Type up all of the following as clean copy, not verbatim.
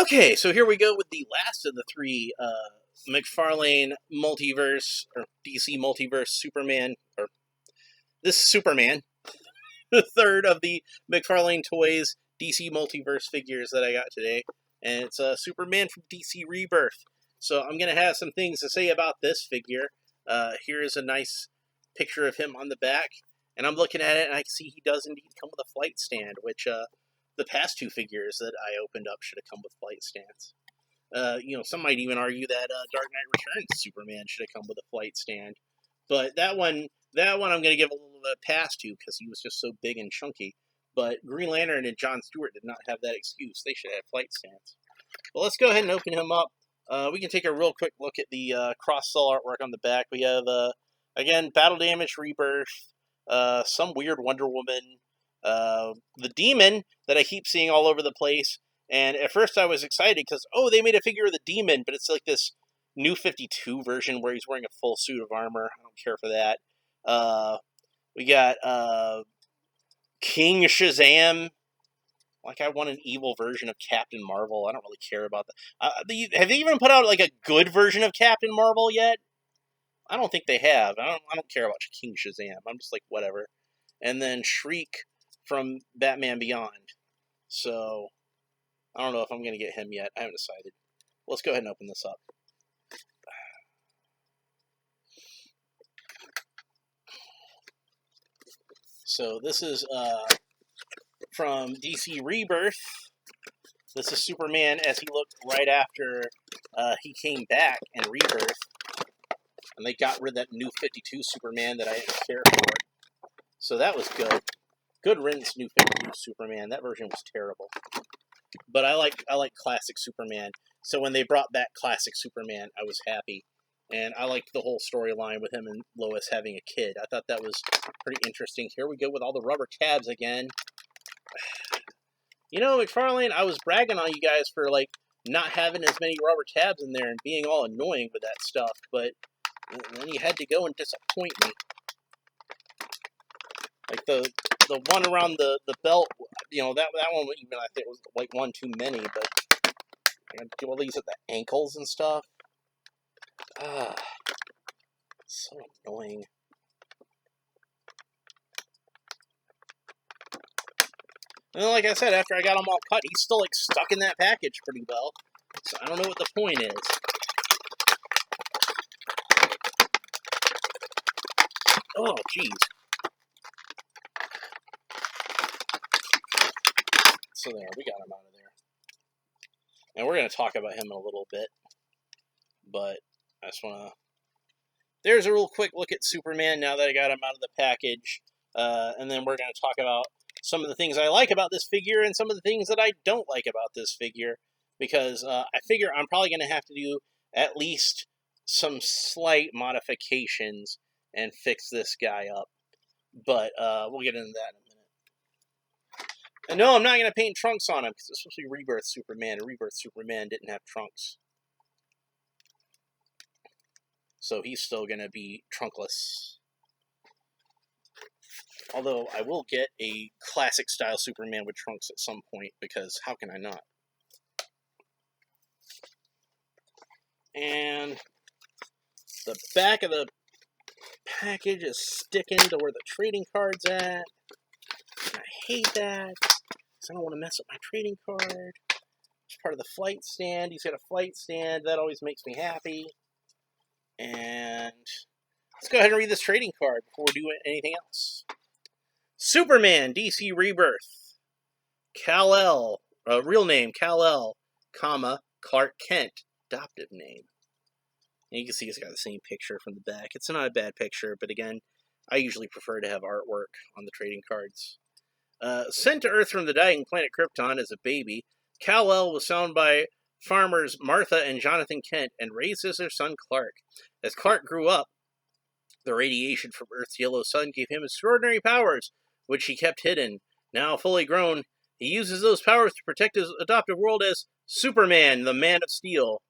Okay, so here we go with the last of the three Mcfarlane Multiverse, or DC Multiverse Superman, or this Superman, the third of the Mcfarlane Toys DC Multiverse figures that I got today. And it's Superman from DC Rebirth. So I'm going to have some things to say about this figure. Here is a nice picture of him on the back. And I'm looking at it, and I can see he does indeed come with a flight stand, which the past two figures that I opened up should have come with flight stands. Some might even argue that Dark Knight Returns Superman should have come with a flight stand. But that one I'm going to give a little bit of pass to because he was just so big and chunky. But Green Lantern and John Stewart did not have that excuse. They should have flight stands. Well, let's go ahead and open him up. We can take a real quick look at the cross-cell artwork on the back. We have, again, Battle Damage Rebirth, some weird Wonder Woman, the Demon that I keep seeing all over the place. And at first I was excited because, they made a figure of the Demon, but it's like this New 52 version where he's wearing a full suit of armor. I don't care for that. We got King Shazam. Like, I want an evil version of Captain Marvel. I don't really care about that. Have they even put out, like, a good version of Captain Marvel yet? I don't think they have. I don't care about King Shazam. I'm just like, whatever. And then Shriek from Batman Beyond. So, I don't know if I'm going to get him yet. I haven't decided. Let's go ahead and open this up. So, this is from DC Rebirth. This is Superman as he looked right after he came back in Rebirth. And they got rid of that New 52 Superman that I didn't care for. So that was good. Good riddance, New 52 Superman. That version was terrible. But I like classic Superman. So when they brought back classic Superman, I was happy. And I liked the whole storyline with him and Lois having a kid. I thought that was pretty interesting. Here we go with all the rubber tabs again. Mcfarlane, I was bragging on you guys for, not having as many rubber tabs in there and being all annoying with that stuff. But then you had to go and disappoint me. Like the one around the belt, that one even I think was like one too many, but I gotta do all these at the ankles and stuff. So annoying. And then, like I said, after I got them all cut, he's still stuck in that package pretty well. So I don't know what the point is. Oh, jeez. So there, we got him out of there. And we're going to talk about him in a little bit. But I just want to... There's a real quick look at Superman now that I got him out of the package. And then we're going to talk about some of the things I like about this figure and some of the things that I don't like about this figure. Because I figure I'm probably going to have to do at least some slight modifications and fix this guy up. But we'll get into that in a minute. And no, I'm not going to paint trunks on him, because it's supposed to be Rebirth Superman, and Rebirth Superman didn't have trunks. So he's still going to be trunkless. Although, I will get a classic-style Superman with trunks at some point, because how can I not? And the back of the package is sticking to where the trading card's at. I hate that, because I don't want to mess up my trading card. It's part of the flight stand. He's got a flight stand. That always makes me happy. And let's go ahead and read this trading card before we do anything else. Superman, DC Rebirth. Kal-El, real name, Kal-El, Clark Kent, adoptive name. And you can see he's got the same picture from the back. It's not a bad picture, but again, I usually prefer to have artwork on the trading cards. Sent to Earth from the dying planet Krypton as a baby, Kal-El was found by farmers Martha and Jonathan Kent and raised as their son Clark. As Clark grew up, the radiation from Earth's yellow sun gave him extraordinary powers, which he kept hidden. Now fully grown, he uses those powers to protect his adoptive world as Superman, the Man of Steel.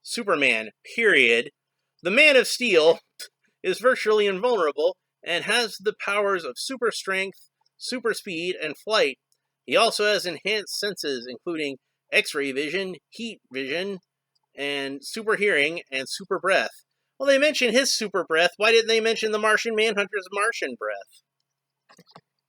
Superman, period. The Man of Steel is virtually invulnerable and has the powers of super strength, super speed, and flight. He also has enhanced senses, including X-ray vision, heat vision, and super hearing, and super breath. Well, they mentioned his super breath. Why didn't they mention the Martian Manhunter's Martian breath?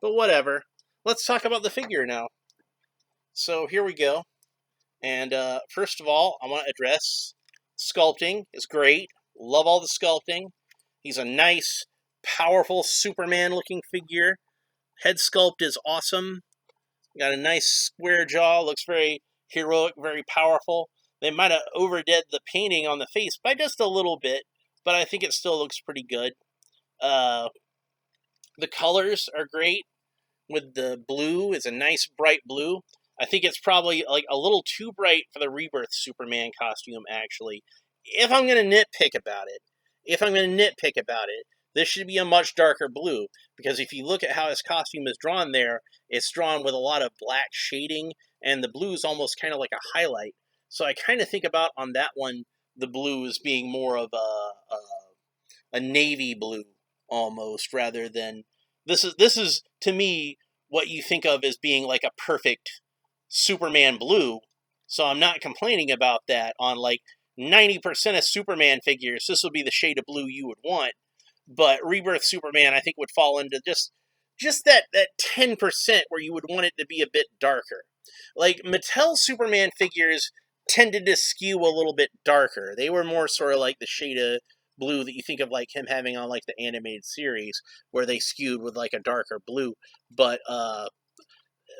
But whatever. Let's talk about the figure now. So here we go. And first of all, I want to address sculpting is great. Love all the sculpting. He's a nice, powerful Superman-looking figure. Head sculpt is awesome. Got a nice square jaw. Looks very heroic, very powerful. They might have overdid the painting on the face by just a little bit, but I think it still looks pretty good. The colors are great. With the blue, it's a nice bright blue. I think it's probably like a little too bright for the Rebirth Superman costume, actually. If I'm going to nitpick about it, this should be a much darker blue. Because if you look at how his costume is drawn there, it's drawn with a lot of black shading, and the blue is almost kind of like a highlight. So I kind of think about, on that one, the blue as being more of a navy blue, almost, rather than... This is, to me, what you think of as being like a perfect Superman blue. So I'm not complaining about that. On like 90% of Superman figures, this would be the shade of blue you would want. But Rebirth Superman, I think, would fall into just that 10% where you would want it to be a bit darker. Like, Mattel Superman figures tended to skew a little bit darker. They were more sort of like the shade of blue that you think of like him having on like the animated series, where they skewed with like a darker blue. But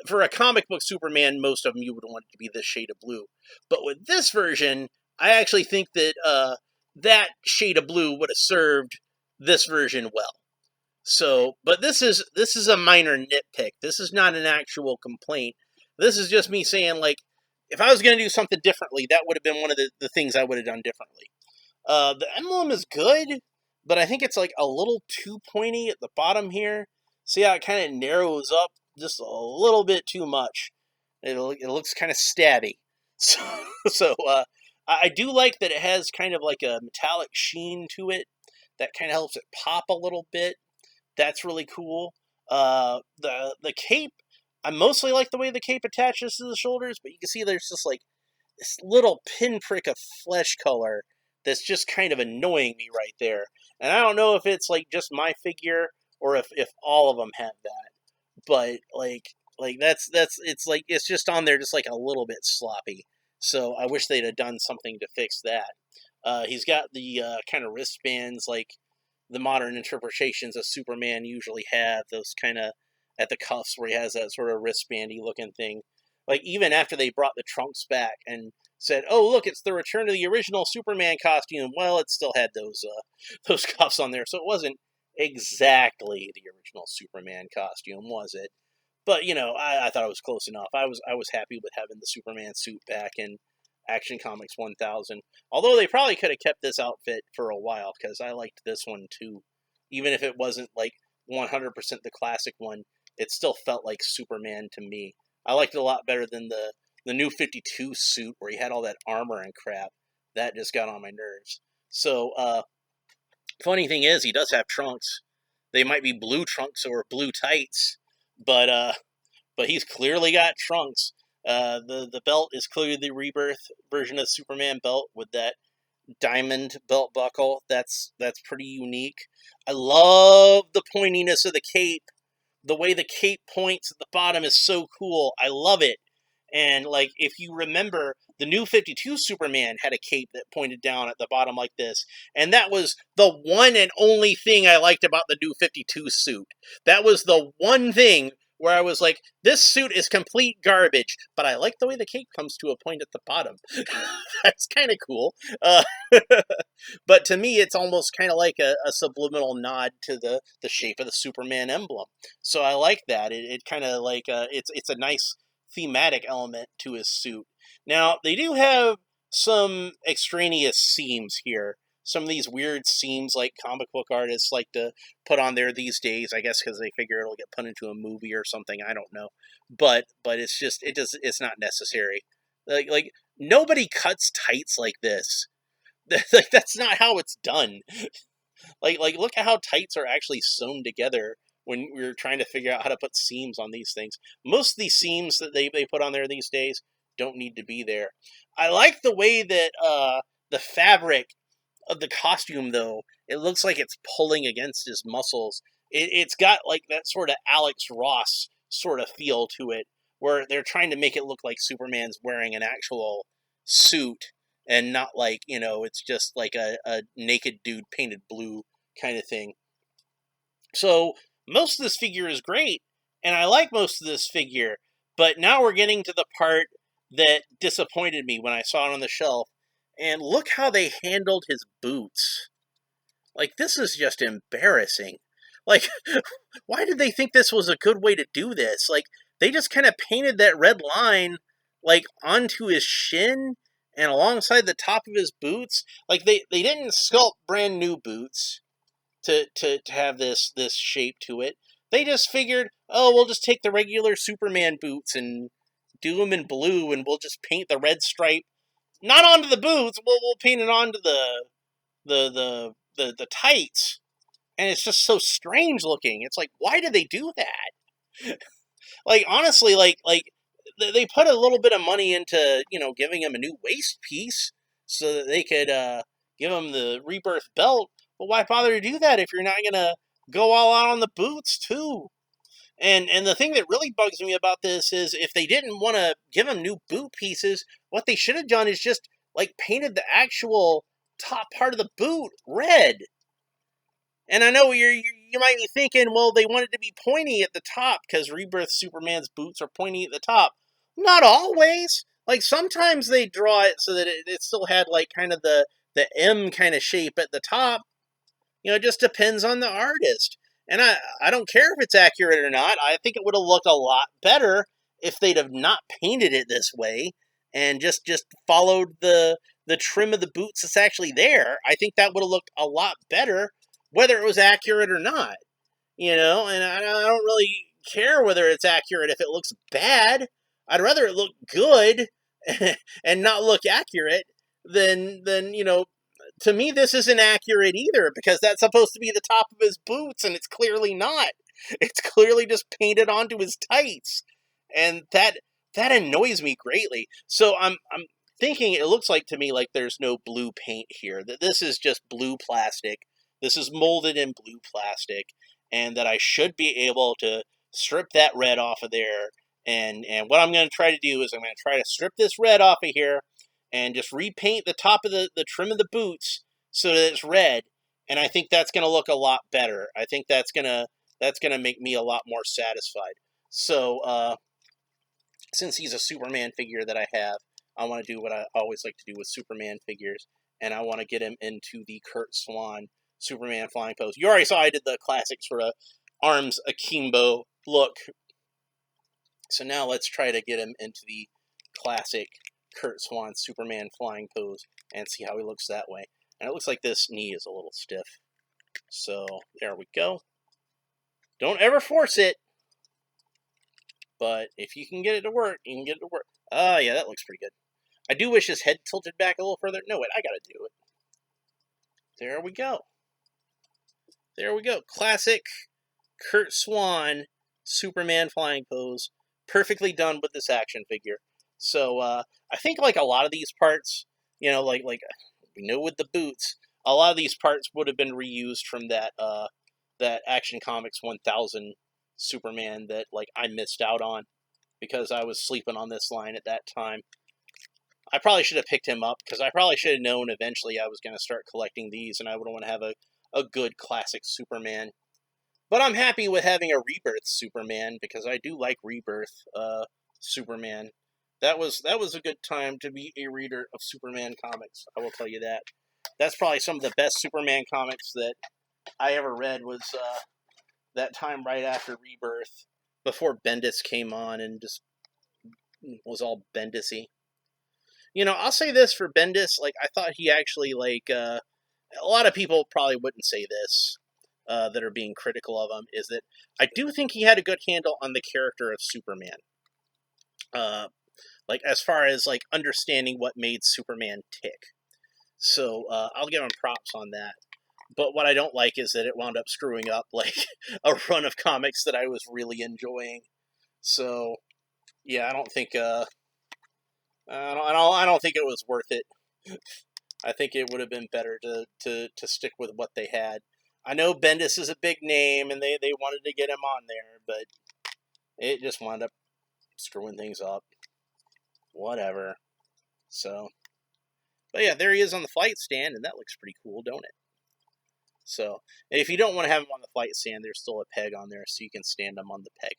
for a comic book Superman, most of them you would want it to be this shade of blue. But with this version, I actually think that that shade of blue would have served this version well. So, but this is a minor nitpick. This is not an actual complaint. This is just me saying, like, if I was going to do something differently, that would have been one of the things I would have done differently. The emblem is good, but I think it's like a little too pointy at the bottom here. See how it kind of narrows up just a little bit too much. It looks kind of stabby. So I do like that it has kind of like a metallic sheen to it. That kind of helps it pop a little bit. That's really cool. The cape, I mostly like the way the cape attaches to the shoulders, but you can see there's just like this little pinprick of flesh color that's just kind of annoying me right there. And I don't know if it's like just my figure or if all of them have that. But like that's it's like it's just on there just like a little bit sloppy. So I wish they'd have done something to fix that. He's got the kind of wristbands like the modern interpretations of Superman usually have, those kind of at the cuffs where he has that sort of wristbandy looking thing. Like, even after they brought the trunks back and said, "Oh, look, it's the return of the original Superman costume," well, it still had those cuffs on there, so it wasn't exactly the original Superman costume, was it? But I thought it was close enough. I was happy with having the Superman suit back in Action Comics 1000. Although they probably could have kept this outfit for a while, because I liked this one too. Even if it wasn't like 100% the classic one, it still felt like Superman to me. I liked it a lot better than the new 52 suit where he had all that armor and crap. That just got on my nerves. So, funny thing is, he does have trunks. They might be blue trunks or blue tights, but he's clearly got trunks. The belt is clearly the Rebirth version of Superman belt with that diamond belt buckle. That's pretty unique. I love the pointiness of the cape. The way the cape points at the bottom is so cool. I love it. And like, if you remember, the new 52 Superman had a cape that pointed down at the bottom like this. And that was the one and only thing I liked about the new 52 suit. That was the one thing where I was like, this suit is complete garbage, but I like the way the cape comes to a point at the bottom. That's kind of cool. But to me, it's almost kind of like a subliminal nod to the shape of the Superman emblem. So I like that. It kind of like, it's a nice thematic element to his suit. Now, they do have some extraneous seams here. Some of these weird seams like comic book artists like to put on there these days, I guess because they figure it'll get put into a movie or something, I don't know. But it's just, it's not necessary. Like nobody cuts tights like this. Like, that's not how it's done. Like look at how tights are actually sewn together when we're trying to figure out how to put seams on these things. Most of these seams that they put on there these days don't need to be there. I like the way that the fabric of the costume, though, it looks like it's pulling against his muscles. It's got like that sort of Alex Ross sort of feel to it, where they're trying to make it look like Superman's wearing an actual suit and not like, it's just like a naked dude painted blue kind of thing. So most of this figure is great, and I like most of this figure, but now we're getting to the part that disappointed me when I saw it on the shelf. And look how they handled his boots. Like, this is just embarrassing. Like, why did they think this was a good way to do this? Like, they just kind of painted that red line, like, onto his shin and alongside the top of his boots. Like, they didn't sculpt brand new boots to have this shape to it. They just figured, oh, we'll just take the regular Superman boots and do them in blue, and we'll just paint the red stripe not onto the boots. We'll paint it onto the tights, and it's just so strange looking. It's like, why did they do that? Like, honestly, like they put a little bit of money into giving him a new waist piece so that they could give him the Rebirth belt. But why bother to do that if you're not gonna go all out on the boots too? And the thing that really bugs me about this is if they didn't want to give him new boot pieces, what they should have done is just like painted the actual top part of the boot red. And I know you might be thinking, well, they wanted to be pointy at the top because Rebirth Superman's boots are pointy at the top. Not always. Like, sometimes they draw it so that it still had like kind of the M kind of shape at the top. It just depends on the artist. And I don't care if it's accurate or not. I think it would have looked a lot better if they'd have not painted it this way and just followed the trim of the boots that's actually there. I think that would have looked a lot better, whether it was accurate or not. And I don't really care whether it's accurate if it looks bad. I'd rather it look good and not look accurate than to me, this isn't accurate either, because that's supposed to be the top of his boots, and it's clearly not. It's clearly just painted onto his tights, and that annoys me greatly. So I'm thinking it looks like to me like there's no blue paint here. That this is just blue plastic. This is molded in blue plastic, and that I should be able to strip that red off of there. And what I'm going to try to do is I'm going to try to strip this red off of here and just repaint the top of the trim of the boots so that it's red. And I think that's going to look a lot better. I think that's going to make me a lot more satisfied. So, since he's a Superman figure that I have, I want to do what I always like to do with Superman figures, and I want to get him into the Kurt Swan Superman flying pose. You already saw I did the classic sort of arms akimbo look. So now let's try to get him into the classic Kurt Swan Superman flying pose and see how he looks that way. And it looks like this knee is a little stiff. So there we go. Don't ever force it. But if you can get it to work, you can get it to work. Yeah, that looks pretty good. I do wish his head tilted back a little further. No, wait, I gotta do it. There we go. There we go. Classic Kurt Swan Superman flying pose. Perfectly done with this action figure. So, I think like a lot of these parts, like we know with the boots, a lot of these parts would have been reused from that Action Comics 1000 Superman that like I missed out on because I was sleeping on this line at that time. I probably should have picked him up because I probably should have known eventually I was going to start collecting these and I would want to have a good classic Superman. But I'm happy with having a Rebirth Superman because I do like Rebirth Superman. That was a good time to be a reader of Superman comics. I will tell you that. That's probably some of the best Superman comics that I ever read was that time right after Rebirth, before Bendis came on and just was all Bendis-y. I'll say this for Bendis, like, I thought he actually, like, a lot of people probably wouldn't say this, that are being critical of him, is that I do think he had a good handle on the character of Superman. Like, as far as, like, understanding what made Superman tick. So, I'll give him props on that. But what I don't like is that it wound up screwing up, like, a run of comics that I was really enjoying. So, yeah, I don't think I don't think it was worth it. I think it would have been better to stick with what they had. I know Bendis is a big name, and they wanted to get him on there, but it just wound up screwing things up. Whatever. So, but yeah, there he is on the flight stand, and that looks pretty cool, don't it? So, if you don't want to have him on the flight stand, there's still a peg on there, so you can stand him on the peg.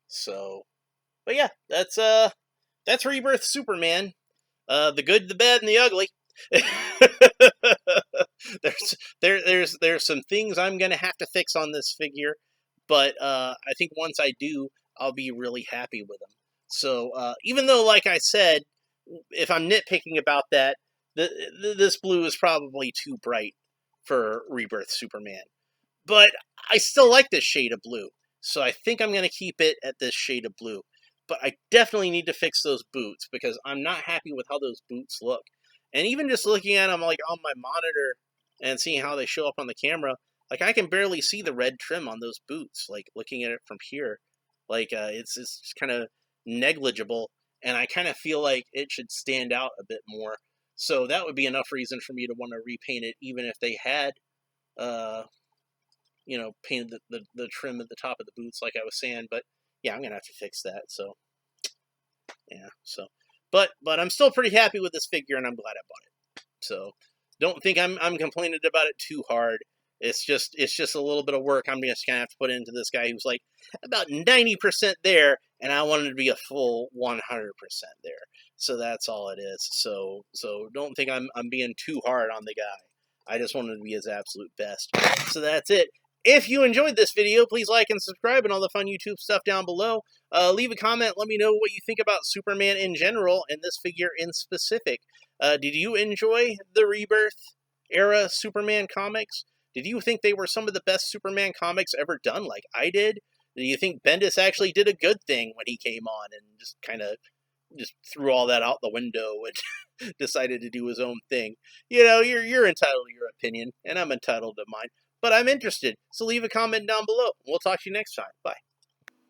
So, but yeah, that's Rebirth Superman. The good, the bad, and the ugly. there's some things I'm gonna have to fix on this figure, but I think once I do, I'll be really happy with him. So even though, like I said, if I'm nitpicking about that, this blue is probably too bright for Rebirth Superman, but I still like this shade of blue, so I think I'm gonna keep it at this shade of blue. But I definitely need to fix those boots because I'm not happy with how those boots look. And even just looking at them like on my monitor and seeing how they show up on the camera, like I can barely see the red trim on those boots. Like looking at it from here, like it's kind of negligible, and I kind of feel like it should stand out a bit more. So that would be enough reason for me to want to repaint it, even if they had, painted the trim at the top of the boots, like I was saying. But yeah, I'm gonna have to fix that. So yeah, so but I'm still pretty happy with this figure, and I'm glad I bought it. So don't think I'm complaining about it too hard. It's just a little bit of work I'm just gonna have to put into this guy who's like about 90% there, and I wanted to be a full 100% there. So that's all it is. So don't think I'm being too hard on the guy. I just wanted to be his absolute best. So that's it. If you enjoyed this video, please like and subscribe and all the fun YouTube stuff down below. Leave a comment. Let me know what you think about Superman in general and this figure in specific. Did you enjoy the Rebirth era Superman comics? Did you think they were some of the best Superman comics ever done like I did? Do you think Bendis actually did a good thing when he came on and just kind of just threw all that out the window and decided to do his own thing? You know, you're entitled to your opinion, and I'm entitled to mine. But I'm interested, so leave a comment down below. We'll talk to you next time. Bye.